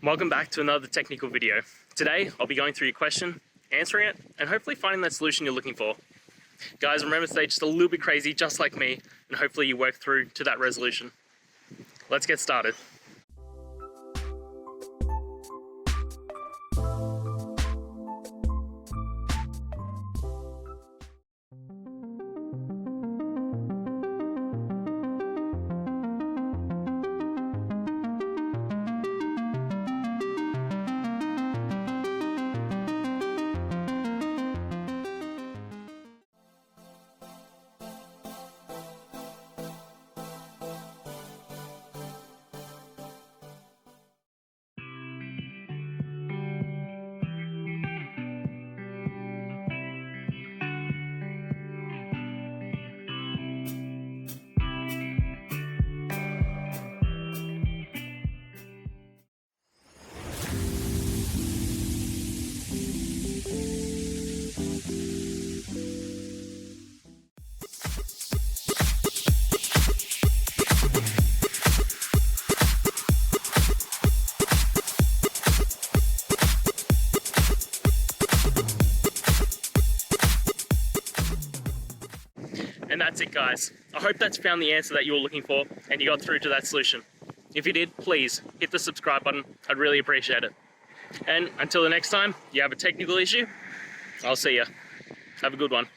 Welcome back to another technical video. Today, I'll be going through your question, answering it, and hopefully finding that solution you're looking for. Guys, remember to stay just a little bit crazy, just like me, and hopefully you work through to that resolution. Let's get started. And that's it, guys. I hope that's found the answer that you were looking for and you got through to that solution. If you did, please hit the subscribe button. I'd really appreciate it. And until the next time you have a technical issue, I'll see ya. Have a good one.